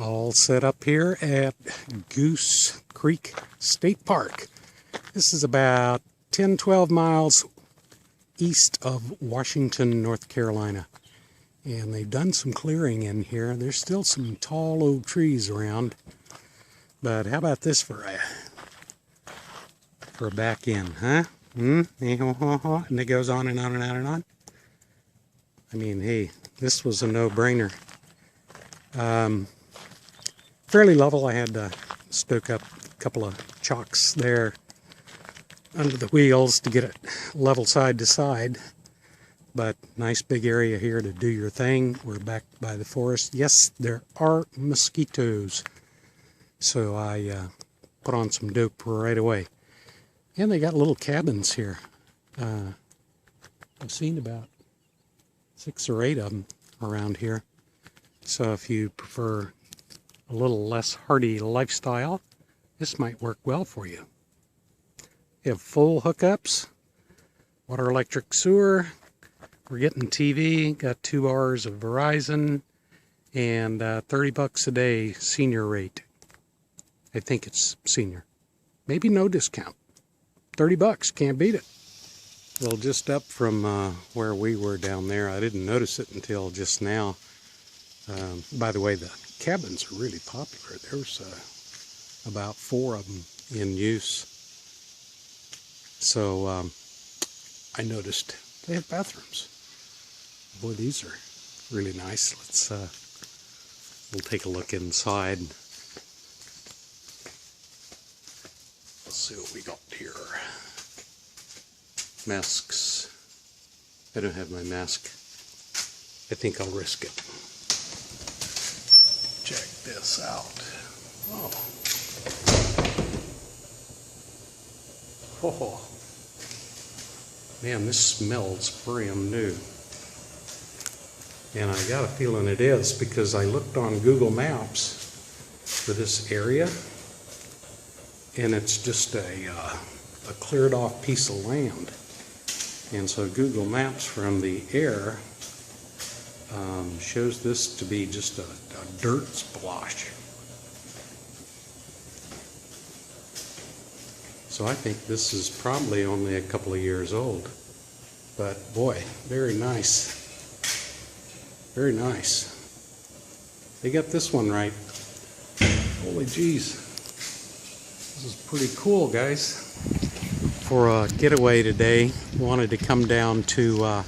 All set up here at Goose Creek State Park. This is about 10-12 miles east of Washington, North Carolina. And they've done some clearing in here. There's still some tall old trees around. But how about this for a back end, huh? And it goes on and on and on and on. I mean, hey, this was a no-brainer. Fairly level. I had to stoke up a couple of chocks there under the wheels to get it level side to side. But nice big area here to do your thing. We're back by the forest. Yes, there are mosquitoes. So I put on some dope right away. And they got little cabins here. I've seen about 6 or 8 of them around here. So if you prefer a little less hardy lifestyle, this might work well for you. You have full hookups, water, electric, sewer. We're getting TV, got 2 hours of Verizon, and $30 a day senior rate. I think it's senior. Maybe no discount. $30, can't beat it. Well, just up from where we were down there, I didn't notice it until just now. By the way, the cabins are really popular. There's about 4 of them in use. So I noticed they have bathrooms. Boy, these are really nice. We'll take a look inside. Let's see what we got here. Masks. I don't have my mask. I think I'll risk it. Check this out. Oh, man, this smells brand new. And I got a feeling it is because I looked on Google Maps for this area, and it's just a cleared off piece of land. And so Google Maps from the air shows this to be just a dirt splotch. So I think this is probably only a couple of years old. But boy, very nice. Very nice. They got this one right. Holy jeez. This is pretty cool, guys. For a getaway today, wanted to come down to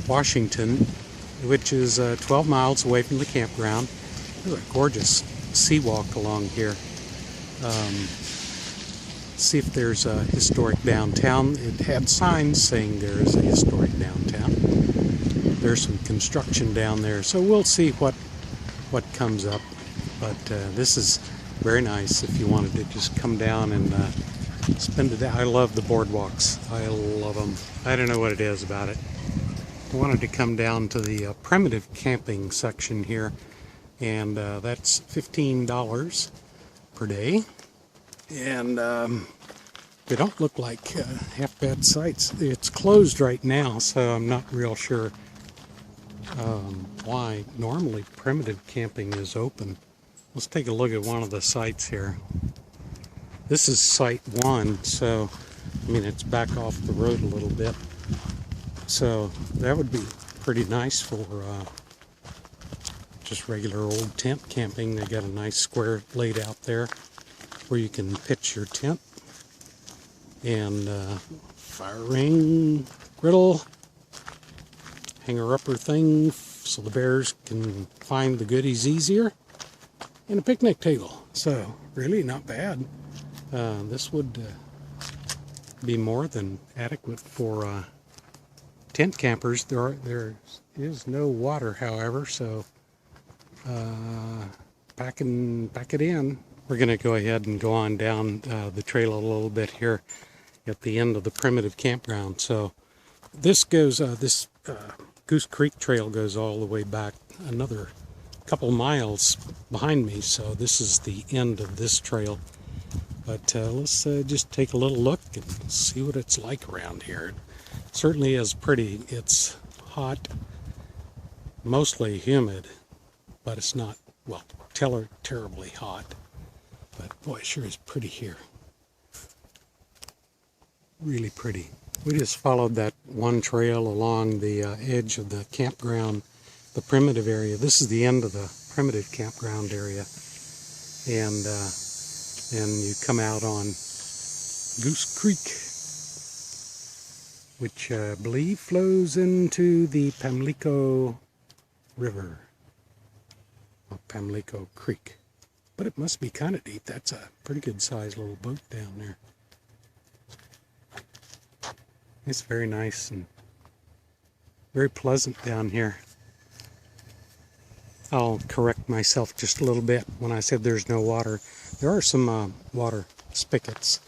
Washington, which is 12 miles away from the campground. There's a gorgeous sea walk along here. See if there's a historic downtown. It had signs saying there is a historic downtown. There's some construction down there, so we'll see what comes up. But this is very nice if you wanted to just come down and spend the day. I love the boardwalks. I love them. I don't know what it is about it. I wanted to come down to the primitive camping section here, and that's $15 per day. And they don't look like half bad sites. It's closed right now, so I'm not real sure why. Normally primitive camping is open. Let's take a look at one of the sites here. This is site 1, so I mean it's back off the road a little bit. So that would be pretty nice for just regular old tent camping. They got a nice square laid out there where you can pitch your tent, and fire ring, griddle, hanger-upper thing so the bears can find the goodies easier, and a picnic table. So really not bad. This would be more than adequate for tent campers. There is no water, however, so pack it in. We're going to go ahead and go on down the trail a little bit here at the end of the Primitive Campground. So this goes, this Goose Creek Trail goes all the way back another couple miles behind me. So this is the end of this trail. But let's just take a little look and see what it's like around here. It certainly is pretty. It's hot, mostly humid, but it's not, well, terribly hot. But boy, it sure is pretty here. Really pretty. We just followed that one trail along the edge of the campground, the primitive area. This is the end of the primitive campground area. And then you come out on Goose Creek, which I believe flows into the Pamlico River, or Pamlico Creek. But it must be kind of deep. That's a pretty good sized little boat down there. It's very nice and very pleasant down here. I'll correct myself just a little bit when I said there's no water. There are some water spigots.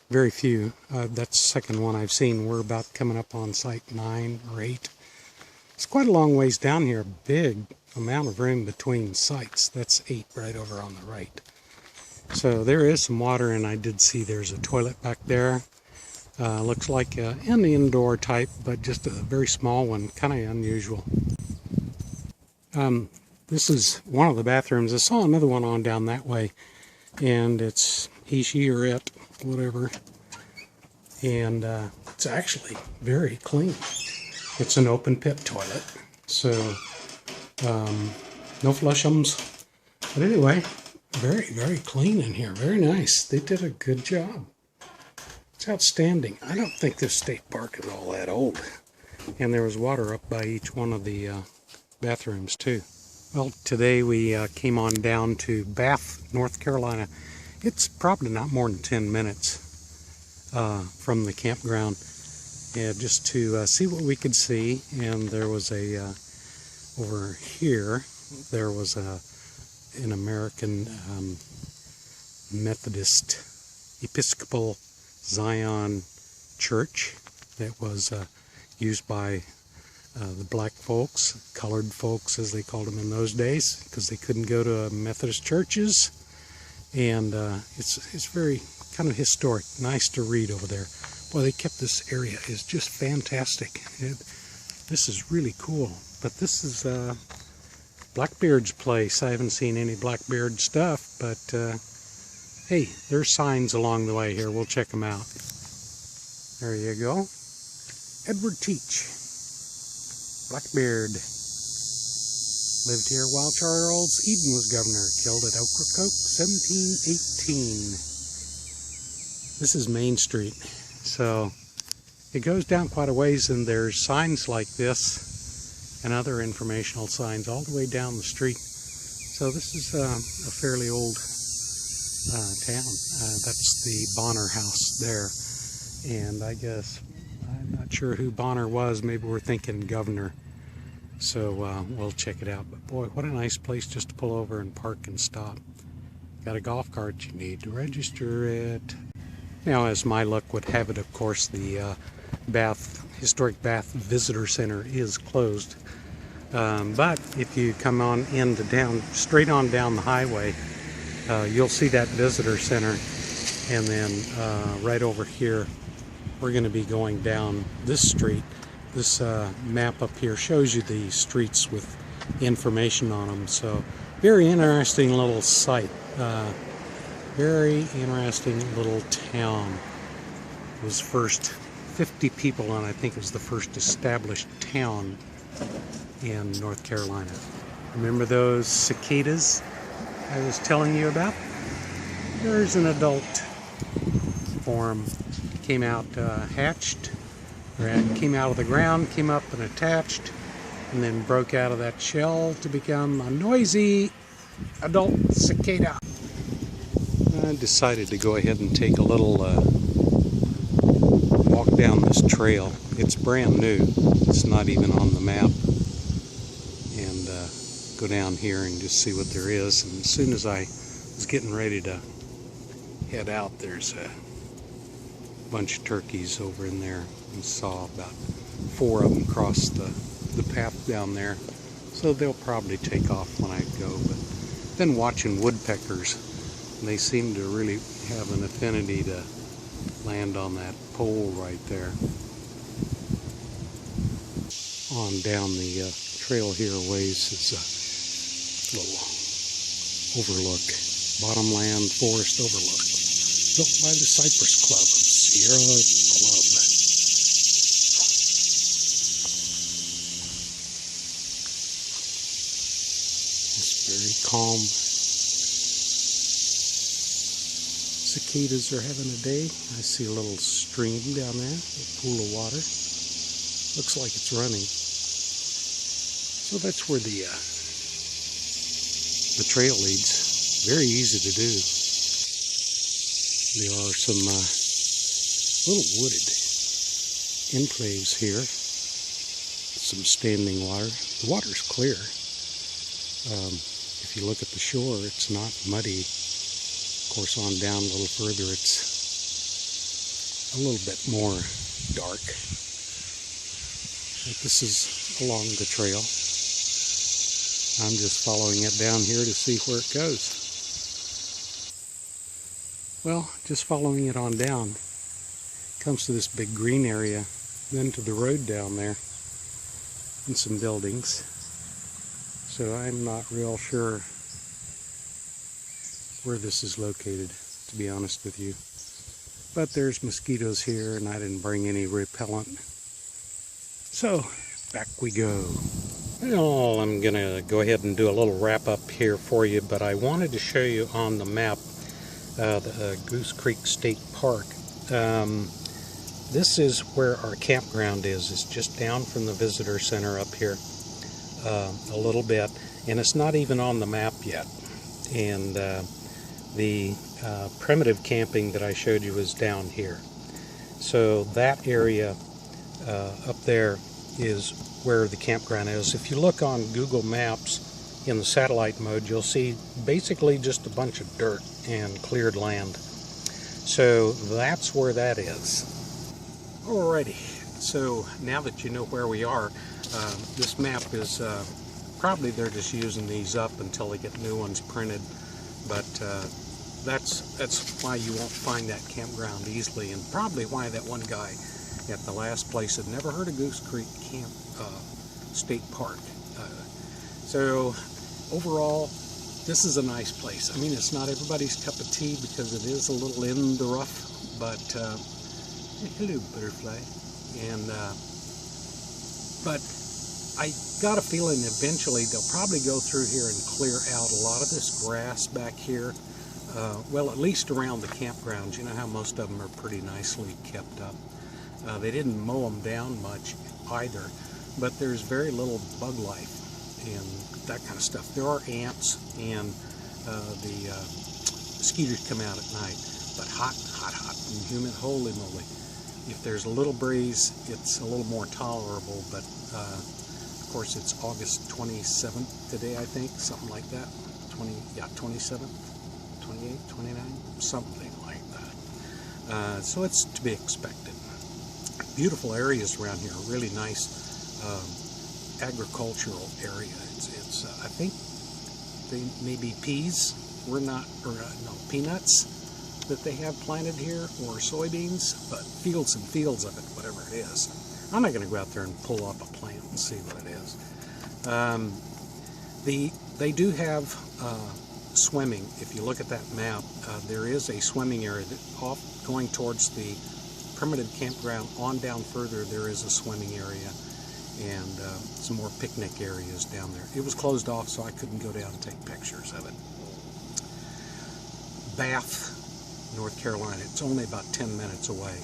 Very few. That's the second one I've seen. We're about coming up on site 9 or 8. It's quite a long ways down here. Big amount of room between sites. That's 8 right over on the right. So there is some water, and I did see there's a toilet back there. Looks like an indoor type, but just a very small one. Kind of unusual. This is one of the bathrooms. I saw another one on down that way, and it's he, she, or it, whatever. And it's actually very clean. It's an open pit toilet, so no flushums. But anyway, very, very clean in here. Very nice. They did a good job. It's outstanding. I don't think this state park is all that old. And there was water up by each one of the bathrooms too. Well, today we came on down to Bath, North Carolina. It's probably not more than 10 minutes from the campground, just to see what we could see. And there was over here, there was an American Methodist Episcopal Zion Church that was used by the black folks, colored folks as they called them in those days, because they couldn't go to Methodist churches. And it's very kind of historic, nice to read over there. Boy, they kept this area is just fantastic. This is really cool. But this is Blackbeard's place. I haven't seen any Blackbeard stuff, but hey, there's signs along the way here. We'll check them out. There you go. Edward Teach. Blackbeard. Lived here while Charles Eden was governor. Killed at Ocracoke, 1718. This is Main Street. So it goes down quite a ways, and there's signs like this and other informational signs all the way down the street. So this is a fairly old town. That's the Bonner house there. And I guess, I'm not sure who Bonner was. Maybe we're thinking governor. So we'll check it out. But boy, what a nice place just to pull over and park and stop. Got a golf cart you need to register it. Now, as my luck would have it, of course, the Historic Bath Visitor Center is closed. But if you come on into town, straight on down the highway, you'll see that visitor center. And then right over here, we're going to be going down this street. This map up here shows you the streets with information on them. So very interesting little site. Very interesting little town. It was first 50 people, and I think it was the first established town in North Carolina. Remember those cicadas I was telling you about? There's an adult form. Came out hatched, or came out of the ground, came up and attached, and then broke out of that shell to become a noisy adult cicada. I decided to go ahead and take a little walk down this trail. It's brand new. It's not even on the map. And go down here and just see what there is. And as soon as I was getting ready to head out, there's a bunch of turkeys over in there. And saw about 4 of them cross the path down there. So they'll probably take off when I go. But then watching woodpeckers, they seem to really have an affinity to land on that pole right there. On down the trail here ways is a little overlook, bottomland forest overlook, built by the Cypress Club of Sierra Club. It's very calm. Cicadas are having a day. I see a little stream down there, a pool of water. Looks like it's running. So that's where the trail leads. Very easy to do. There are some little wooded enclaves here. Some standing water. The water's clear. If you look at the shore, it's not muddy. Of course, on down a little further, it's a little bit more dark. But this is along the trail. I'm just following it down here to see where it goes. Well, just following it on down, comes to this big green area, then to the road down there, and some buildings. So I'm not real sure where this is located, to be honest with you. But there's mosquitoes here, and I didn't bring any repellent. So, back we go. Well, I'm going to go ahead and do a little wrap up here for you, but I wanted to show you on the map the Goose Creek State Park. This is where our campground is. It's just down from the visitor center up here a little bit, and it's not even on the map yet. And the primitive camping that I showed you is down here. So that area up there is where the campground is. If you look on Google Maps in the satellite mode, you'll see basically just a bunch of dirt and cleared land. So that's where that is. Alrighty, so now that you know where we are, this map is probably they're just using these up until they get new ones printed, but that's why you won't find that campground easily, and probably why that one guy at the last place had never heard of Goose Creek State Park. So overall, this is a nice place. I mean, it's not everybody's cup of tea because it is a little in the rough, but hello, butterfly. And but I got a feeling eventually they'll probably go through here and clear out a lot of this grass back here. Well, at least around the campgrounds. You know how most of them are pretty nicely kept up. They didn't mow them down much either, but there's very little bug life and that kind of stuff. There are ants, and the mosquitoes come out at night, but hot and humid, holy moly. If there's a little breeze, it's a little more tolerable, but of course it's August 27th today, I think, something like that. 27th, 28th, 29th, something like that. So it's to be expected. Beautiful areas around here, really nice agricultural area. It's I think they may be peas, peanuts that they have planted here, or soybeans, but fields and fields of it, whatever it is. I'm not going to go out there and pull up a plant and see what it is. They do have swimming. If you look at that map, there is a swimming area off going towards the Primitive Campground. On down further, there is a swimming area, and some more picnic areas down there. It was closed off, so I couldn't go down and take pictures of it. Bath, North Carolina. It's only about 10 minutes away,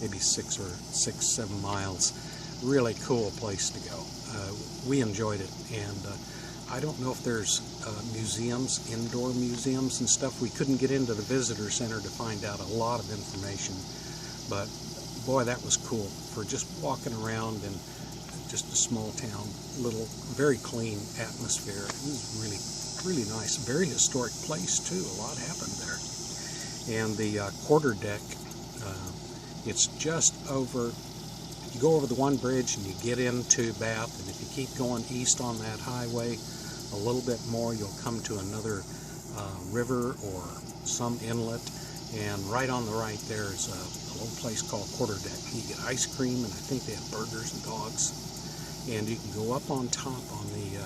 maybe 7 miles. Really cool place to go. We enjoyed it, and I don't know if there's museums, indoor museums and stuff. We couldn't get into the visitor center to find out a lot of information, but boy, that was cool for just walking around in just a small town, little, very clean atmosphere. It was really, really nice. Very historic place too. A lot happened there. And the Quarterdeck, it's just over, you go over the one bridge and you get into Bath, and if you keep going east on that highway a little bit more, you'll come to another river or some inlet, and right on the right there is a little place called Quarterdeck. You get ice cream, and I think they have burgers and dogs, and you can go up on top on the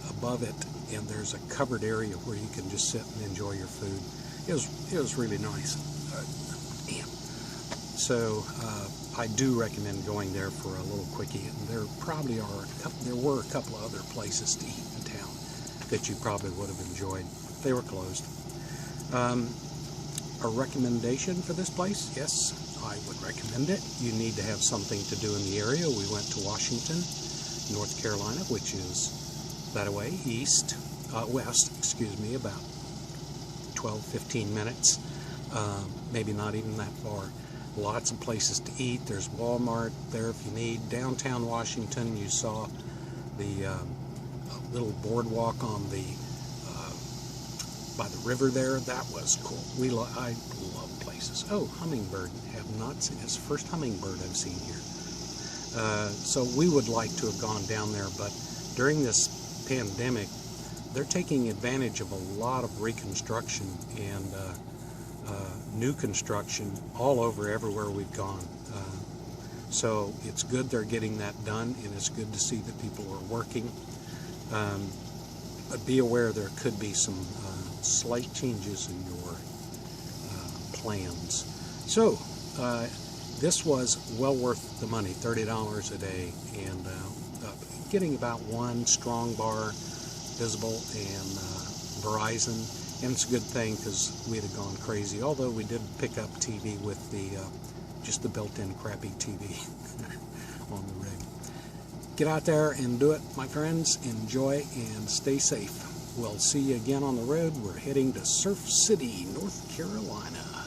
above it and there's a covered area where you can just sit and enjoy your food. It was really nice. So I do recommend going there for a little quickie, and there were a couple of other places to eat in town that you probably would have enjoyed. They were closed. A recommendation for this place? Yes, I would recommend it. You need to have something to do in the area. We went to Washington, North Carolina, which is that way, west, excuse me, about 12-15 minutes, maybe not even that far. Lots of places to eat. There's Walmart there if you need. Downtown Washington, you saw the little boardwalk on the by the river there. That was cool. I love places. Oh, hummingbird. Have not seen. It's the first hummingbird I've seen here. So we would like to have gone down there, but during this pandemic, they're taking advantage of a lot of reconstruction and new construction all over everywhere we've gone. So it's good they're getting that done, and it's good to see that people are working. But be aware there could be some slight changes in your plans. So this was well worth the money, $30 a day, and getting about one strong bar visible and Verizon. And it's a good thing because we'd have gone crazy, although we did pick up TV with the just the built-in crappy TV on the rig. Get out there and do it, my friends. Enjoy and stay safe. We'll see you again on the road. We're heading to Surf City, North Carolina.